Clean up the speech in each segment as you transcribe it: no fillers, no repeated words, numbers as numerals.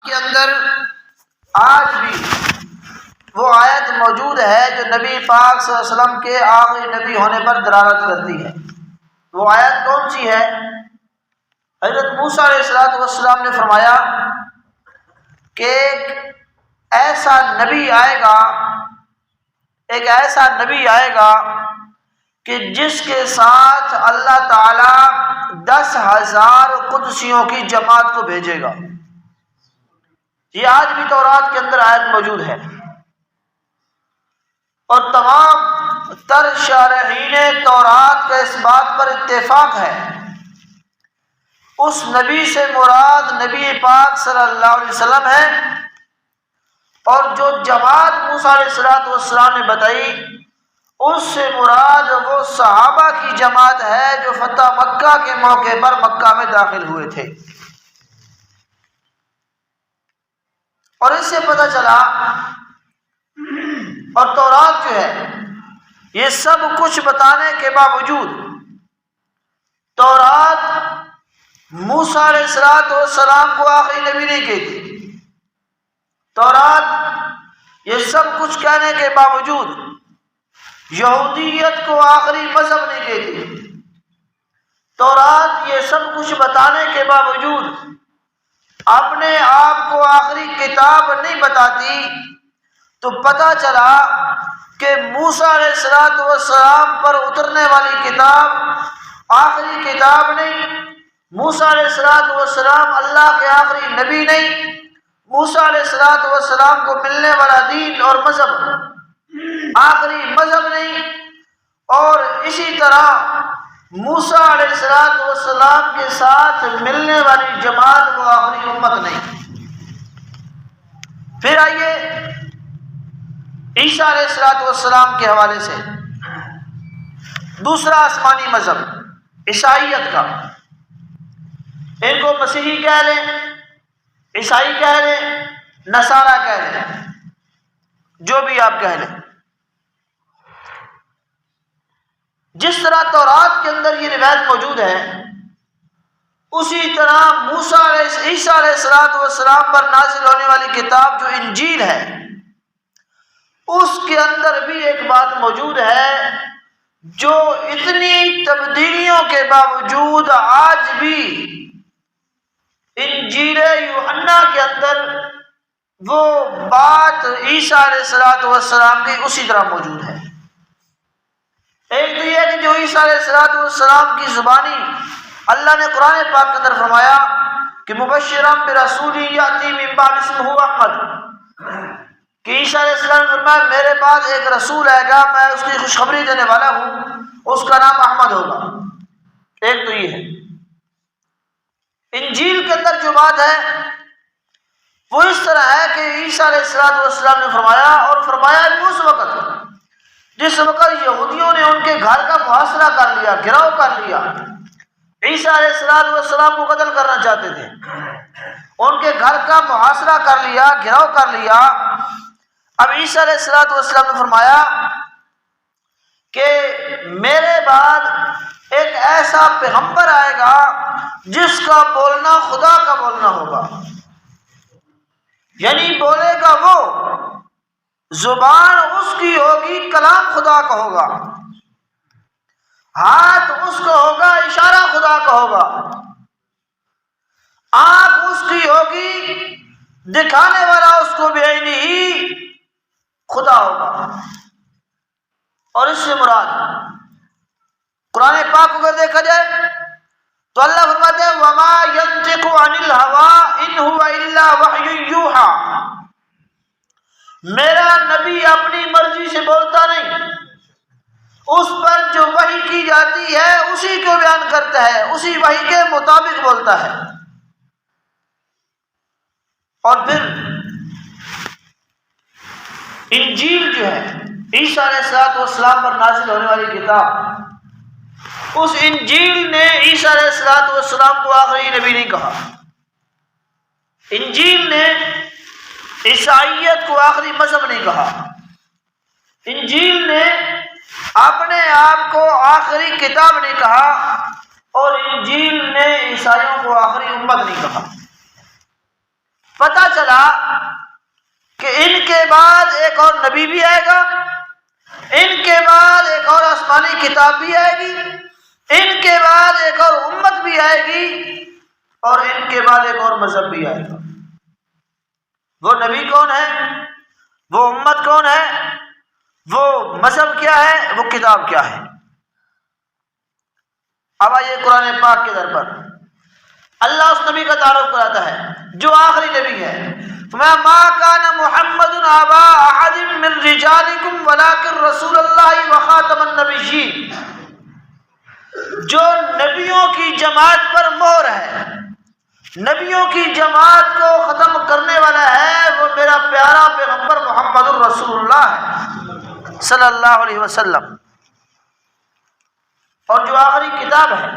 کے اندر آج بھی وہ آیت موجود ہے جو نبی پاک صلی اللہ علیہ وسلم کے آخری نبی ہونے پر دلالت کرتی ہے۔ وہ آیت کون سی ہے؟ حضرت موسیٰ علیہ السلام نے فرمایا کہ ایک ایسا نبی آئے گا کہ جس کے ساتھ اللہ تعالی 10,000 قدسیوں کی جماعت کو بھیجے گا۔ یہ آج بھی تورات کے اندر آیت موجود ہے، اور تمام تر شارحین تورات کا اس بات پر اتفاق ہے، اس نبی سے مراد نبی پاک صلی اللہ علیہ وسلم ہے، اور جو جماعت موسیٰ علیہ السلام نے بتائی اس سے مراد وہ صحابہ کی جماعت ہے جو فتح مکہ کے موقع پر مکہ میں داخل ہوئے تھے۔ اور اس سے پتہ چلا، اور تورات جو ہے یہ سب کچھ بتانے کے باوجود تورات موسیٰ علیہ السلام کو آخری نبی نہیں کہتی۔ تورات یہ سب کچھ کہنے کے باوجود یہودیت کو آخری مذہب نہیں کہتی۔ تورات یہ سب کچھ بتانے کے باوجود اپنے آپ کو آخری کتاب نہیں بتاتی، تو پتہ چلا کہ موسیٰ علیہ السلام پر اترنے والی کتاب آخری کتاب نہیں، موسیٰ علیہ السلام اللہ کے آخری نبی نہیں، موسیٰ علیہ السلام کو ملنے والا دین اور مذہب آخری مذہب نہیں، اور اسی طرح موسیٰ علیہ السلام کے ساتھ ملنے والی جماعت وہ آخری امت نہیں۔ پھر آئیے عیسیٰ علیہ السلام کے حوالے سے دوسرا آسمانی مذہب عیسائیت کا، ان کو مسیحی کہہ لیں، عیسائی کہہ لیں، نصارہ کہہ لیں، جو بھی آپ کہہ لیں۔ جس طرح تورات کے اندر یہ روایت موجود ہے، اسی طرح عیسیٰ علیہ السلام پر نازل ہونے والی کتاب جو انجیل ہے، اس کے اندر بھی ایک بات موجود ہے جو اتنی تبدیلیوں کے باوجود آج بھی انجیل یوحنا کے اندر وہ بات عیسیٰ علیہ السلام کی اسی طرح موجود ہے۔ ایک تو یہ کہ جو عیسیٰ علیہ السلام کی زبانی اللہ نے قرآن پاک کے اندر فرمایا کہ مبشرا برسول یاتی من بعد اسمہ احمد، کہ عیسیٰ علیہ السلام نے فرمایا میرے بعد ایک رسول آئے گا، میں اس کی خوشخبری دینے والا ہوں، اس کا نام احمد ہوگا۔ ایک تو یہ ہے۔ انجیل کے اندر جو بات ہے وہ اس طرح ہے کہ عیسیٰ علیہ السلام نے فرمایا، اور فرمایا اس وقت جس وقت یہودیوں نے ان کے گھر کا محاصرہ کر لیا، گھراؤ کر لیا، عیسیٰ علیہ السلام کو قتل کرنا چاہتے تھے، ان کے گھر کا محاصرہ کر لیا، گھراؤ کر لیا۔ اب عیسیٰ علیہ السلام نے فرمایا کہ میرے بعد ایک ایسا پیغمبر آئے گا جس کا بولنا خدا کا بولنا ہوگا، یعنی بولے گا وہ، زبان اس کی ہوگی، کلام خدا کا ہوگا، ہاتھ اس کو ہوگا، اشارہ خدا کا ہوگا، آنکھ اس کی ہوگی، دکھانے والا اس کو بعینی ہی خدا ہوگا۔ اور اس سے مراد قرآن پاک کو اگر دیکھا جائے تو اللہ فرماتے ہیں وَمَا يَنطِقُ عَنِ الْهَوَىٰ إِنْ هُوَ إِلَّا وَحْيٌ يُوحَىٰ، میرا نبی اپنی مرضی سے بولتا نہیں، اس پر جو وحی کی جاتی ہے اسی کو بیان کرتا ہے، اسی وحی کے مطابق بولتا ہے۔ اور پھر انجیل جو ہے عیسیٰ علیہ السلام پر نازل ہونے والی کتاب، اس انجیل نے عیسیٰ علیہ السلام کو آخری نبی نہیں کہا، انجیل نے عیسائیت کو آخری مذہب نہیں کہا، انجیل نے اپنے آپ کو آخری کتاب نہیں کہا، اور انجیل نے عیسائیوں کو آخری امت نہیں کہا۔ پتہ چلا کہ ان کے بعد ایک اور نبی بھی آئے گا، ان کے بعد ایک اور آسمانی کتاب بھی آئے گی، ان کے بعد ایک اور امت بھی آئے گی، اور ان کے بعد ایک اور مذہب بھی آئے گا۔ وہ نبی کون ہے؟ وہ امت کون ہے؟ وہ مذہب کیا ہے؟ وہ کتاب کیا ہے؟ اب آئیے قرآن پاک کے در پر اللہ اس نبی کا تعارف کراتا ہے جو آخری نبی ہے۔ ما کان محمد ابا احد من رجالکم ولکن رسول اللہ وخاتم النبیین، جو نبیوں کی جماعت پر مہر ہے، نبیوں کی جماعت کو ختم کرنے والا ہے، وہ میرا پیارا پیغمبر محمد الرسول اللہ ہے صلی اللہ علیہ وسلم۔ اور جو آخری کتاب ہے،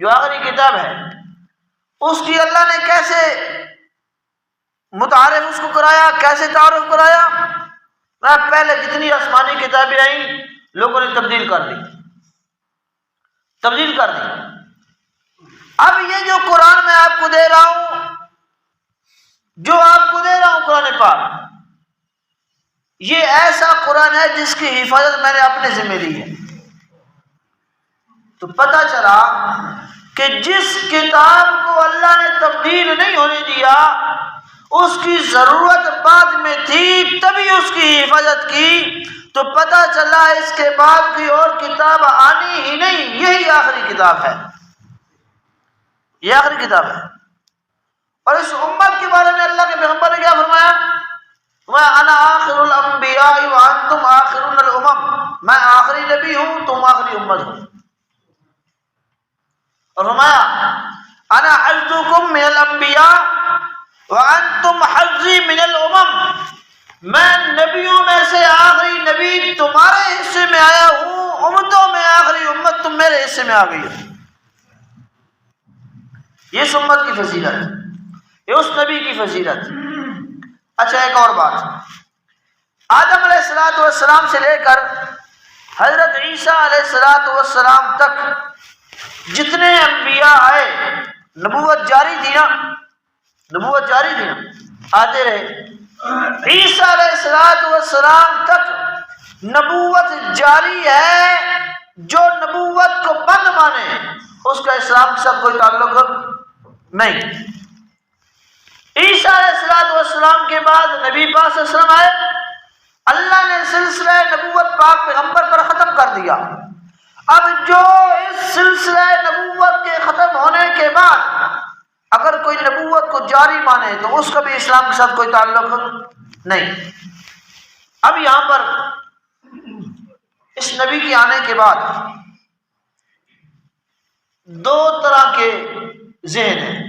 جو آخری کتاب ہے، اس کی اللہ نے کیسے متعارف اس کو کرایا، کیسے تعارف کرایا؟ پہلے جتنی آسمانی کتابیں آئیں لوگوں نے تبدیل کر دی، تبدیل کر دی۔ اب یہ جو قرآن میں آپ کو دے رہا ہوں، جو آپ کو دے رہا ہوں قرآن پاک، یہ ایسا قرآن ہے جس کی حفاظت میں نے اپنے ذمہ لی ہے۔ تو پتہ چلا کہ جس کتاب کو اللہ نے تبدیل نہیں ہونے دیا، اس کی ضرورت بعد میں تھی، تبھی اس کی حفاظت کی، تو پتہ چلا اس کے بعد کوئی اور کتاب آنی ہی نہیں، یہی آخری کتاب ہے، یہ آخری کتاب ہے۔ اور اس امت کے بارے میں اللہ کے پیغمبر نے کیا فرمایا؟ انا آخر الانبیاء وانتم آخرون الامم، میں آخری نبی ہوں، تم آخری امت ہو۔ اور فرمایا انا حظکم من الانبیاء وانتم حظی من الامم، میں نبیوں میں سے آخری نبی تمہارے حصے میں آیا ہوں، امتوں میں آخری امت تم میرے حصے میں آ گئی ہو۔ یہ اس امت کی فضیلت، یہ اس نبی کی فضیلت۔ اچھا ایک اور بات، آدم علیہ السلام سے لے کر حضرت عیسیٰ علیہ السلام تک جتنے انبیاء آئے، نبوت جاری تھی نا، نبوت جاری تھی نا، آتے رہے۔ عیسیٰ علیہ السلام تک نبوت جاری ہے، جو نبوت کو بند مانے اس کا اسلام کے ساتھ کوئی تعلق نہیں۔ عیسیٰ علیہ السلام کے بعد نبی پاک صلی اللہ علیہ وسلم آئے، اللہ نے سلسلہ نبوت پاک پیغمبر پر ختم کر دیا۔ اب جو اس سلسلہ نبوت کے ختم ہونے کے بعد اگر کوئی نبوت کو جاری مانے تو اس کا بھی اسلام کے ساتھ کوئی تعلق نہیں۔ اب یہاں پر اس نبی کے آنے کے بعد دو طرح کے ذہن ہیں،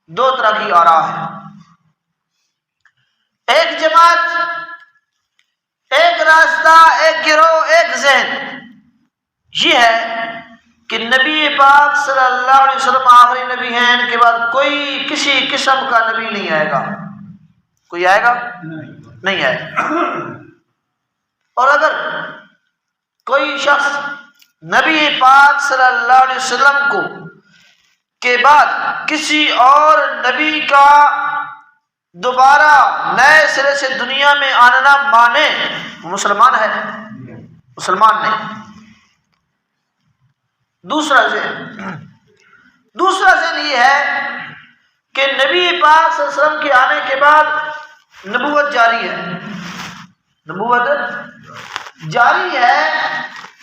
دو طرح کی آراء ہے۔ ایک جماعت، ایک راستہ، ایک گروہ، ایک ذہن یہ ہے کہ نبی پاک صلی اللہ علیہ وسلم آخری نبی ہیں، ان کے بعد کوئی کسی قسم کا نبی نہیں آئے گا۔ کوئی آئے گا؟ نہیں آئے گا۔ اور اگر کوئی شخص نبی پاک صلی اللہ علیہ وسلم کو کے بعد کسی اور نبی کا دوبارہ نئے سرے سے دنیا میں آنا مانے، مسلمان ہے، مسلمان نہیں۔ دوسرا ذہن یہ ہے کہ نبی پاک صلی اللہ علیہ وسلم کے آنے کے بعد نبوت جاری ہے، نبوت جاری ہے۔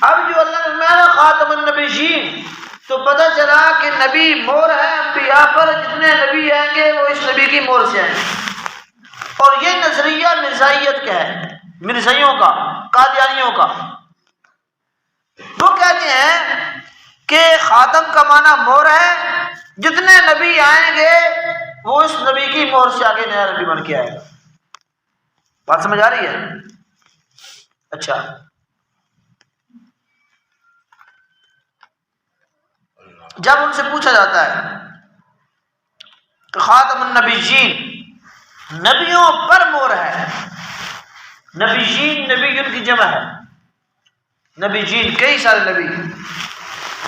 اب جو اللہ نے فرمایا خاتم النبیین، تو پتہ چلا کہ نبی مور ہے انبیاء پر، جتنے نبی آئیں گے وہ اس نبی کی مور سے آئیں گے۔ اور یہ نظریہ مرزائیت کا ہے، مرزائیوں کا، قادیانیوں کا۔ وہ کہتے ہیں کہ خاتم کا معنی مور ہے، جتنے نبی آئیں گے وہ اس نبی کی مور سے آگے نیا نبی بن کے آئے گا۔ بات سمجھ آ رہی ہے؟ اچھا، جب ان سے پوچھا جاتا ہے کہ خاتم النبیین، نبیوں پر مور ہے، نبیین نبی ان کی جمع ہے، نبیین کئی سارے نبی،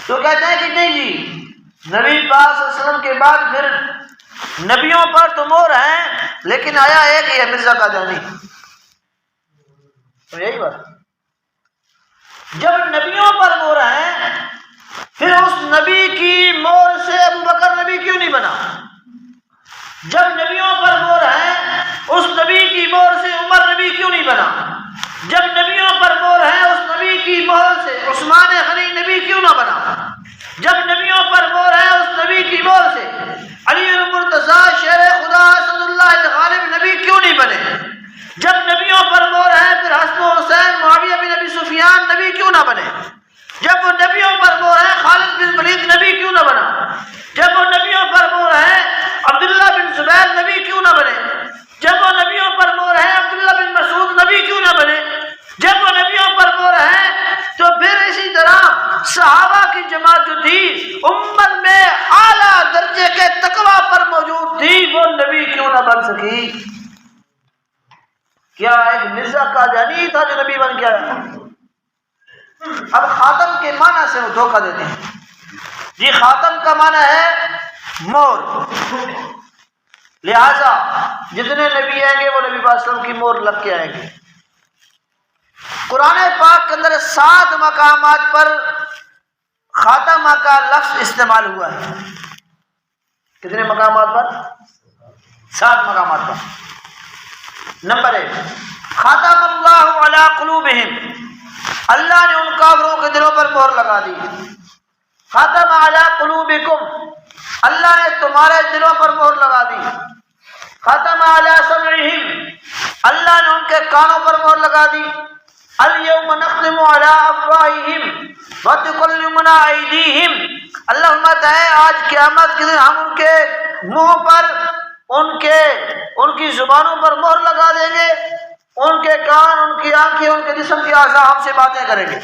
تو کہتے ہیں کہ نہیں جی، نبی پاک صلی اللہ علیہ وسلم کے بعد پھر نبیوں پر تو مہر ہیں لیکن آیا ایک ہی ہے مرزا قادیانی. تو یہی بات. جب نبیوں پر مہر ہیں پھر اس نبی کی مہر سے ابو بکر نبی کیوں نہیں بنا؟ جب نبیوں پر مہر ہیں اس نبی کی مہر سے عمر نبی کیوں نہیں بنا؟ جب نبیوں پر مہر ہے اس نبی کی مہر سے عثمان غنی نبی کیوں نہ بنا؟ جب نبیوں پر مہر ہے اس نبی کی مہر سے علی المرتضی شیر خدا اسد اللہ الغالب نبی کیوں نہیں بنے؟ جب نبیوں پر مہر ہے پھر حسن و حسین معاویہ بن ابی سفیان نبی کیوں نہ بنے؟ جب وہ نبیوں پر مہر ہے خالد بن ولید نبی کیوں نہ بنا؟ جب وہ نبیوں پر مہر ہے عبداللہ بن زبیر نبی کیوں نہ بنے؟ جب وہ نبیوں پر مہر ہے عبداللہ بن مسعود نبی کیوں نہ بنے؟ جب وہ نبیوں پر مہر ہے تو پھر اسی طرح صحابہ کی جماعت جو تھی امت میں اعلیٰ درجے کے تقویٰ پر موجود تھی وہ نبی کیوں نہ بن سکی؟ کیا ایک مرزا قادیانی تھا جو نبی بن گیا؟ اب خاتم کے معنی سے وہ دھوکہ دیتے ہیں. جی خاتم کا معنی ہے مہر، لہذا جتنے نبی آئیں گے وہ نبی پاک صلی اللہ علیہ وسلم کی مہر لگ کے آئیں گے. قرآن پاک کے اندر 7 مقامات پر خاتمہ کا لفظ استعمال ہوا ہے. کتنے مقامات پر؟ 7 مقامات پر. نمبر 1 خاتم اللہ علی قلوبہم، اللہ نے ان کافروں کے دلوں پر مہر لگا دی. خاتم علی قلوبکم، اللہ نے تمہارے دلوں پر مہر لگا دی. خاتم علی سمعہم، اللہ نے ان کے کانوں پر مہر لگا دی. الیوم نختم علی افواہہم وتکلمنا ایدیہم، اللہ فرماتا ہے آج قیامت کے دن ہم ان کے منہ پر ان کی زبانوں پر مہر لگا دیں گے. ان کے کان، ان کی آنکھیں، ان کے جسم کے اعضاء ہم سے باتیں کریں گے.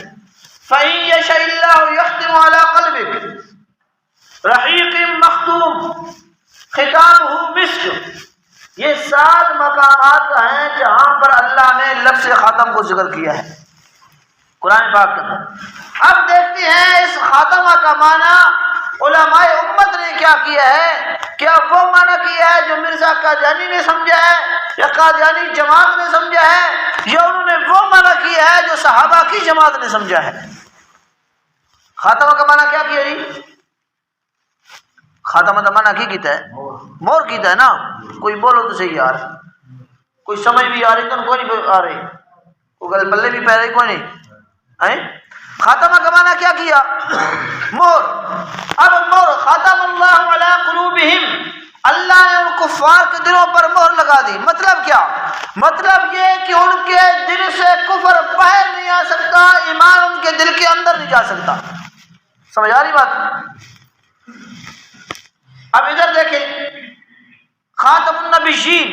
فَإِن يَشَإِ اللَّهُ يَخْتِمُ عَلَى قَلْبِكَ رَحِيقٍ مَخْتُومٍ ختامہ مسک. یہ 7 مقامات ہیں جہاں پر اللہ نے لفظ خاتم کو ذکر کیا ہے قرآن پاک کے اندر. اب دیکھتے ہیں اس خاتمہ کا معنی علماء امت نے کیا کیا ہے. کیا وہ معنی کیا ہے جو مرزا قادیانی نے سمجھا ہے یا قادیانی جماعت نے سمجھا ہے، یا انہوں نے وہ معنی کیا ہے جو صحابہ کی جماعت نے سمجھا ہے؟ خاتمہ کا معنی کیا کیا جی؟ خاتمہ کا معنی کی کیتا ہے؟ مہر کیتا ہے نا. کوئی بولو تو صحیح یار، کوئی سمجھ بھی آ رہی تو کوئی نہیں آ رہی، کوئی گل پلے بھی پہ رہی کوئی نہیں. خاتمہ کا معنی کیا کیا؟ مہر. اب مہر خاتم اللہ علی قلوبہم، اللہ نے ان کفار کے دلوں پر مہر لگا دی. مطلب کیا؟ مطلب یہ کہ ان کے دل سے کفر باہر نہیں آ سکتا، ایمان ان کے دل کے اندر نہیں جا سکتا. سمجھ آ رہی بات؟ اب ادھر دیکھیں خاتم النبیین،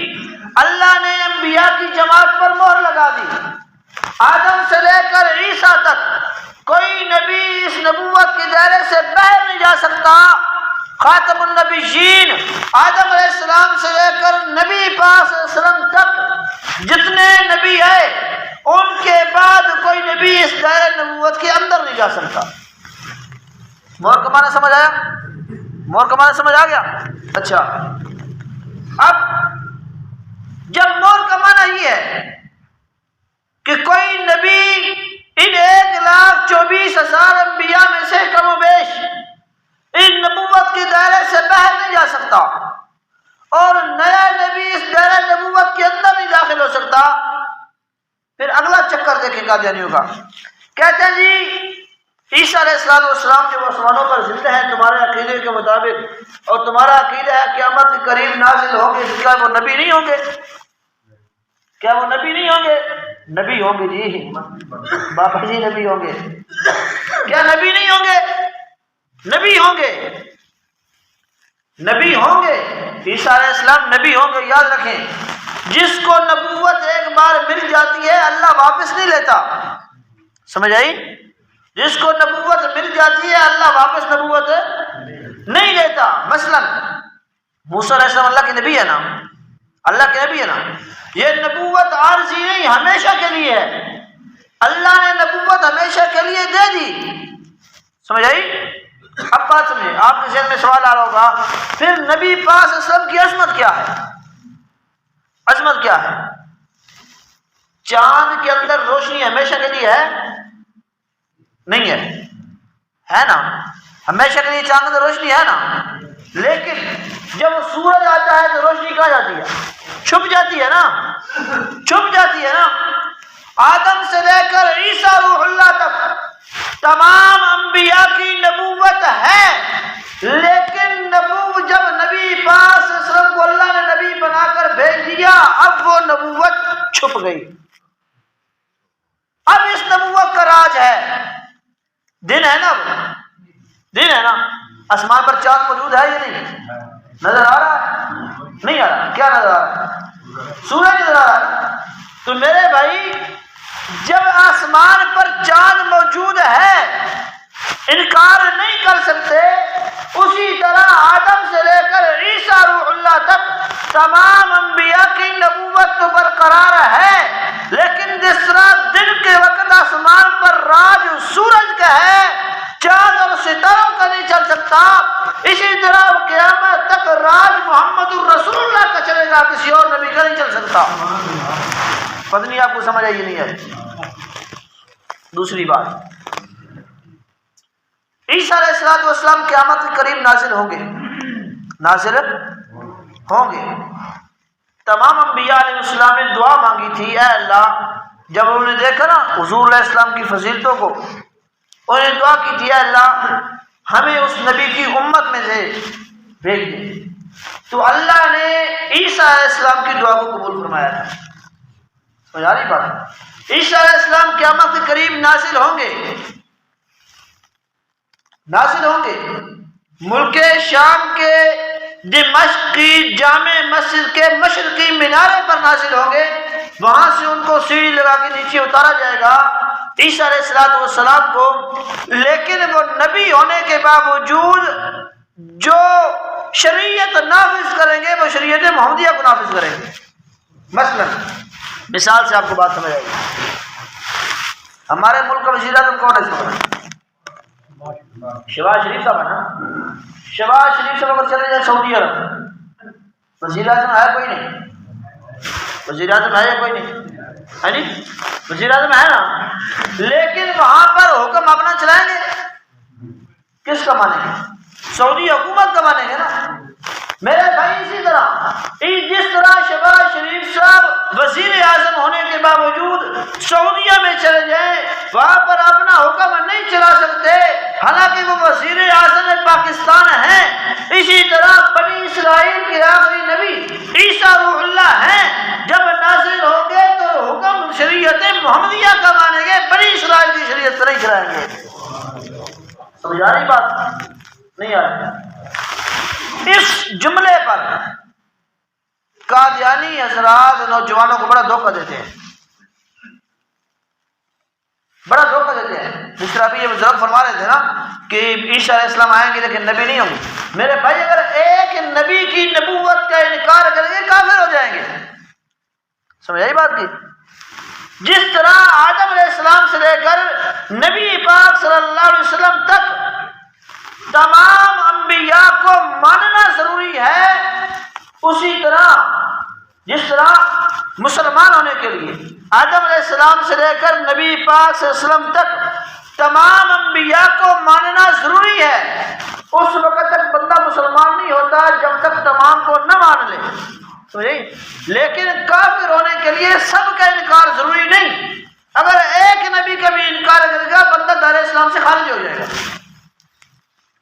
اللہ نے انبیاء کی جماعت پر مہر لگا دی. آدم سے لے کر عیسیٰ تک کوئی نبی اس نبوت کے دائرے سے باہر نہیں جا سکتا. خاتم النبیین آدم علیہ السلام سے لے کر نبی پاک صلی اللہ علیہ وسلم تک جتنے نبی آئے ان کے بعد کوئی نبی اس دائرے نبوت کے اندر نہیں جا سکتا. مہر کا معنی سمجھ آیا؟ مہر کا معنی سمجھ آ گیا؟ اچھا، اب جب مہر کا معنی یہ ہے کہ کوئی نبی ان 1,24,000 انبیاء میں سے کم و بیش ان نبوت کے دائرے سے باہر نہیں جا سکتا، اور نیا نبی اس دائرے نبوت کے اندر نہیں داخل ہو سکتا. پھر اگلا چکر دیکھیں قادیانیوں کا. کہتے ہیں جی عیسیٰ علیہ السلام جب آسمانوں پر زندہ ہے تمہارے عقیدے کے مطابق، اور تمہارا عقیدہ ہے قیامت کے قریب نازل ہوں گے، کیا وہ نبی نہیں ہوں گے؟ کیا وہ نبی نہیں ہوں گے؟ نبی ہوں گے جی، بابا جی نبی ہوں گے. کیا نبی نہیں ہوں گے؟ نبی ہوں گے، نبی ہوں گے. عیسیٰ علیہ السلام نبی ہوں گے. یاد رکھیں جس کو نبوت ایک بار مل جاتی ہے اللہ واپس نہیں لیتا. سمجھ آئی؟ جس کو نبوت مل جاتی ہے اللہ واپس نبوت نہیں لیتا. مثلا موسیٰ علیہ السلام اللہ کے نبی ہے نا، اللہ کے نبی ہے نا. یہ نبوت عارضی نہیں، ہمیشہ کے لیے ہے. اللہ نے نبوت ہمیشہ کے لیے دے دی. سمجھ آئی؟ اب بات سمجھیں، آپ کے ذہن میں سوال آ رہا ہوگا پھر نبی پاک صلی اللہ علیہ وسلم کی عظمت کیا ہے؟ عظمت کیا ہے؟ چاند کے اندر روشنی ہمیشہ کے لیے ہے؟ نہیں ہے نا؟ ہمیشہ کے لیے چاند کے اندر روشنی ہے نا، لیکن جب وہ سورج آتا ہے تو روشنی کہاں جاتی ہے؟ چھپ جاتی ہے نا، چھپ جاتی ہے نا۔ آدم سے لے کر عیسیٰ روح اللہ تک تمام انبیاء کی نبوت ہے، لیکن جب نبی پاک صلی اللہ علیہ وسلم کو اللہ نے نبی بنا کر بھیج دیا، اب وہ نبوت چھپ گئی۔ اب اس نبوت کا راج ہے، دن ہے نا، دن ہے نا، آسمان پر چاند موجود ہے یا نہیں؟ نظر آ رہا ہے؟ نہیں آ رہا؟ کیا نظر آ رہا ہے؟ سورج نظر آ رہا ہے۔ تو میرے بھائی جب آسمان پر چاند موجود ہے انکار نہیں کر سکتے، اسی طرح آدم سے لے کر عیسیٰ روح اللہ تک تمام انبیاء کی نبوت تو برقرار ہے، لیکن جس طرح دن کے وقت آسمان پر راج سورج کا ہے، چاند اور ستاروں کا نہیں چل سکتا، اسی طرح قیامت تک راج محمد الرسول اللہ کا چلے گا، کسی اور نبی کا نہیں چل سکتا۔ پتہ نہیں آپ کو سمجھ آئی نہیں ہے؟ دوسری بات، عیسیٰ علیہ السلام قیامت کے قریب نازل ہوں گے، نازل ہوں گے۔ تمام انبیاء علیہ السلام نے دعا مانگی تھی، اے اللہ، جب انہوں نے دیکھا نا حضور علیہ السلام کی فضیلتوں کو، انہوں نے دعا کی تھی، اے اللہ ہمیں اس نبی کی امت میں سے بھیج دے۔ تو اللہ نے عیسیٰ علیہ السلام کی دعا کو قبول فرمایا تھا۔ سمجھ آ رہی بات؟ عیسیٰ علیہ السلام قیامت کے قریب نازل ہوں گے، نازل ہوں گے۔ ملک شام کے دمشق کی جامع مسجد کے مشرقی مینارے پر نازل ہوں گے، وہاں سے ان کو سیڑھی لگا کے نیچے اتارا جائے گا عیسیٰ علیہ السلام کو۔ لیکن وہ نبی ہونے کے باوجود جو شریعت نافذ کریں گے وہ شریعت محمدیہ کو نافذ کریں گے۔ مثلا مثال سے آپ کو بات سمجھ آئے گی، ہمارے ملک کا وزیر اعظم کون ہے اس وقت؟ شہباز شریف صاحب ہے نا۔ شہباز شریف صاحب اگر چلے جائیں سعودی عرب، وزیر اعظم ہے کوئی نہیں؟ وزیر اعظم ہے یا کوئی نہیں؟ ہے نہیں؟ وزیر اعظم ہے نا، لیکن وہاں پر حکم اپنا چلائیں گے، کس کا مانیں گے؟ سعودی حکومت کا مانیں گے نا۔ میرے بھائی اسی طرح جس طرح شہباز شریف صاحب وزیر اعظم ہونے کے باوجود سعودیہ میں چلے جائیں، وہاں پر اپنا حکم نہیں چلا سکتے، حالانکہ وہ وزیر اعظم پاکستان ہیں۔ اسی طرح بنی اسرائیل کے آخری نبی عیسیٰ روح اللہ ہیں، جب نازل ہوں گے تو حکم شریعت محمدیہ کا مانیں گے، بنی اسرائیل کی شریعت سے نہیں چلائیں گے۔ سمجھ آ رہی بات؟ نہیں آ رہی؟ اس جملے پر قادیانی حضرات نوجوانوں کو بڑا دھوکہ دیتے ہیں، بڑا دھوکہ دیتے ہیں۔ جس طرح ابھی یہ بزرگ فرما رہے تھے نا کہ عیسیٰ علیہ السلام آئیں گے لیکن نبی نہیں ہوں گے۔ میرے بھائی اگر ایک نبی کی نبوت کا انکار کریں گے کافر ہو جائیں گے۔ سمجھ آئی بات کی؟ جس طرح آدم علیہ السلام سے لے کر نبی پاک صلی اللہ علیہ وسلم تک تمام انبیاء کو ماننا ضروری ہے، اسی طرح جس طرح مسلمان ہونے کے لیے آدم علیہ السلام سے لے کر نبی پاک صلی اللہ علیہ وسلم تک تمام انبیاء کو ماننا ضروری ہے۔ اس وقت تک بندہ مسلمان نہیں ہوتا جب تک تمام کو نہ مان لے، لیکن کافر ہونے کے لیے سب کا انکار ضروری نہیں۔ اگر ایک نبی کا بھی انکار کرے گا بندہ دار اسلام سے خارج ہو جائے گا۔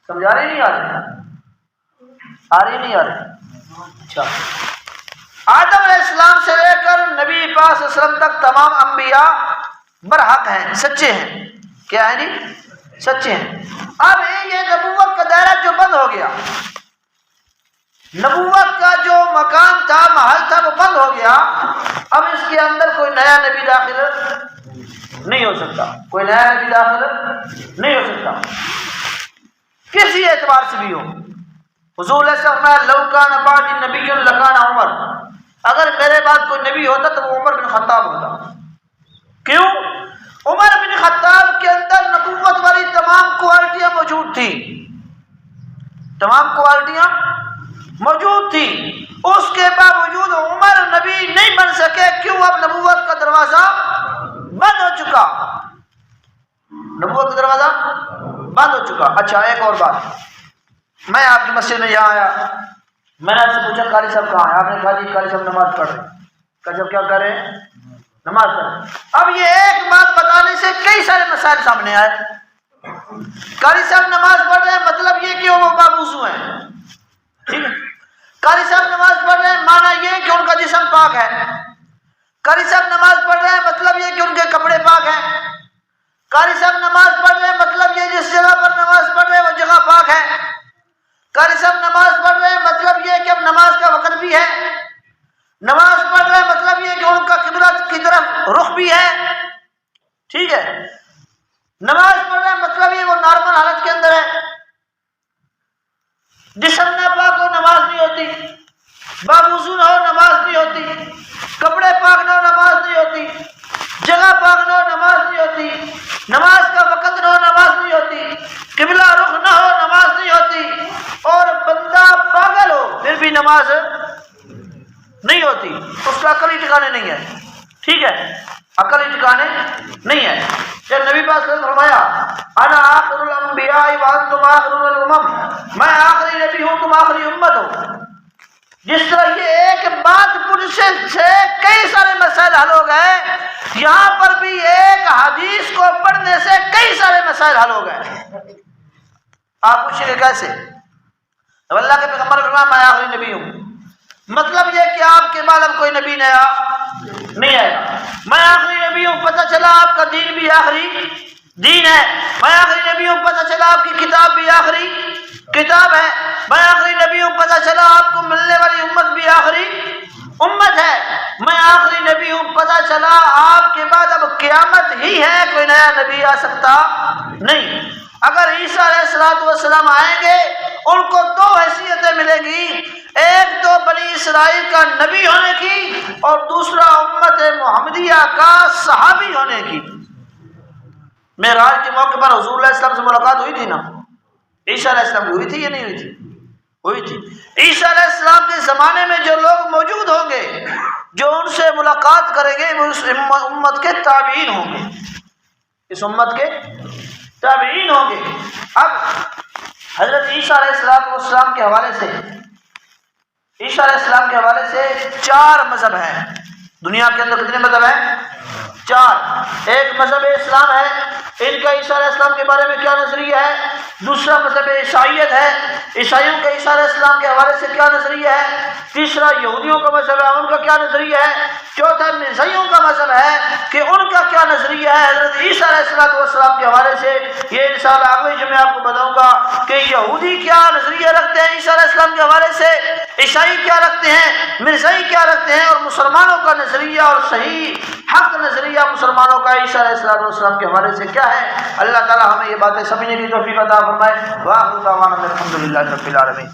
سمجھا رہی نہیں؟ آ رہی نہیں؟ آ رہی؟ اچھا، آدم علیہ السلام سے لے کر نبی پاک صلی اللہ علیہ وسلم تک تمام انبیاء برحق ہیں، سچے ہیں۔ کیا ہے جی؟ سچے ہیں۔ اب یہ نبوت کا دائرہ جو بند ہو گیا، نبوت کا جو مقام تھا، محل تھا، وہ بند ہو گیا۔ اب اس کے اندر کوئی نیا نبی داخل نہیں ہو سکتا، کوئی نیا نبی داخل نہیں ہو سکتا کسی اعتبار سے بھی ہو۔ حضور علیہ السلام لو کان بعدی نبی لکان عمر، اگر میرے بعد کوئی نبی ہوتا تو وہ عمر بن خطاب ہوتا۔ کیوں؟ عمر بن خطاب کے اندر نبوت والی تمام کوالٹیاں موجود تھی، تمام کوالٹیاں موجود تھی، اس کے باوجود عمر نبی نہیں بن سکے. کیوں؟ اب نبوت کا دروازہ بند ہو چکا، نبوت کا دروازہ بند ہو چکا. اچھا ایک اور بات، میں آپ کی مسجد میں یہاں آیا، میں نے آپ سے پوچھا قاری صاحب کہاں ہے؟ آپ نے کہا جی قاری صاحب نماز پڑھ رہے ہیں. کہا جب کیا کر رہے ہیں؟ نماز پڑھ رہے ہیں. اب یہ ایک بات بتانے سے کئی سارے مسائل سامنے آئے. قاری صاحب نماز پڑھ رہے ہیں مطلب یہ کہ وہ باوضو ہیں، ٹھیک ہے. قاری صاحب نماز پڑھ رہے ہیں معنی یہ کہ ان کا جسم پاک ہے. قاری صاحب نماز پڑھ رہے ہیں مطلب یہ کہ ان کے کپڑے پاک ہیں. قاری صاحب نماز پڑھ رہے ہیں مطلب یہ جس جگہ پر نماز پڑھ رہے ہیں وہ جگہ پاک ہے. قاری صاحب نماز پڑھ رہے ہیں مطلب یہ کہ اب نماز کا وقت بھی ہے. نماز پڑھ رہے ہیں مطلب یہ کہ ان کا قبلہ کی طرف رخ بھی ہے، ٹھیک ہے. نماز پڑھ رہے ہیں مطلب یہ وہ نارمل حالت کے اندر ہے. جسم نہ پاک ہو نماز نہیں ہوتی، باوضو نہ ہو نماز نہیں ہوتی، کپڑے پاک نہ ہو نماز نہیں ہوتی، جگہ پاک نہ ہو نماز نہیں ہوتی، نماز کا وقت نہ ہو نماز نہیں ہوتی، قبلہ رخ نہ ہو نماز نہیں ہوتی، اور بندہ پاگل ہو پھر بھی نماز نہیں ہوتی. اس کا عقل ہی ٹھکانے نہیں ہے، ٹھیک ہے، عقل ہی ٹھکانے نہیں ہے. جب نبی پاک صلی اللہ علیہ وسلم نے فرمایا انا آخر الانبیاء وانتم آخر الامم، میں آخری نبی ہوں تم آخری امت ہو. جس طرح یہ ایک بات پوچھنے سے کئی سارے مسائل حل ہو گئے، یہاں پر بھی ایک حدیث کو پڑھنے سے کئی سارے مسائل حل ہو گئے. آپ پوچھیں گے کیسے؟ اب اللہ کے پیغمبر نے فرمایا میں آخری نبی ہوں، مطلب یہ کہ آپ کے بعد اب کوئی نبی نیا نہیں آئے گا. میں آخری نبی ہوں، پتہ چلا آپ کا دین بھی آخری دین ہے. میں آخری نبی ہوں، پتہ چلا آپ کی کتاب بھی آخری کتاب ہے. میں آخری نبی ہوں، پتہ چلا آپ کو ملنے والی امت بھی آخری امت ہے. میں آخری نبی ہوں، پتہ چلا آپ کے بعد اب قیامت ہی ہے، کوئی نیا نبی آ سکتا نہیں. اگر عیسیٰ علیہ السلام آئیں گے ان کو دو حیثیتیں ملیں گی، ایک تو بنی اسرائیل کا نبی ہونے کی اور دوسرا امت محمدیہ کا صحابی ہونے کی. معراج کے موقع پر حضور علیہ السلام سے ملاقات ہوئی تھی نا؟ عیسیٰ علیہ السلام کی ہوئی تھی یا نہیں ہوئی تھی؟ ہوئی تھی. عیسیٰ علیہ السلام کے زمانے میں جو لوگ موجود ہوں گے جو ان سے ملاقات کریں گے وہ اس امت کے تابعین ہوں گے، اس امت کے تابعین ہوں گے. اب حضرت عیسیٰ علیہ السلام کے حوالے سے عیسیٰ علیہ السلام کے حوالے سے 4 مذہب ہیں دنیا کے اندر. کتنے مذہب ہیں؟ 4. ایک مذہب اسلام ہے، ان کا عیسیٰ علیہ السلام کے بارے میں کیا نظریہ ہے. دوسرا مذہب عیسائیت ہے، عیسائیوں کا عیسیٰ علیہ السلام کے حوالے سے کیا نظریہ ہے. تیسرا یہودیوں کا مذہب ہے، ان کا کیا نظریہ ہے. چوتھا عیسائیوں کا مذہب ہے کہ ان کا کیا نظریہ ہے حضرت عیسیٰ علیہ السلام کے حوالے سے. یہ انشاءاللہ اگلے جمعے آپ کو بتاؤں گا کہ یہودی کیا نظریہ رکھتے ہیں عیسیٰ علیہ السلام کے حوالے سے، عیسائی کیا رکھتے ہیں، مرزائی کیا رکھتے ہیں، اور مسلمانوں کا نظریہ اور صحیح حق نظریہ مسلمانوں کا عیسیٰ علیہ السلام کے حوالے سے کیا ہے. اللہ تعالی ہمیں یہ باتیں سمجھنے کی توفیق عطا فرمائے. وآخر دعوانا الحمدللہ رب العالمین.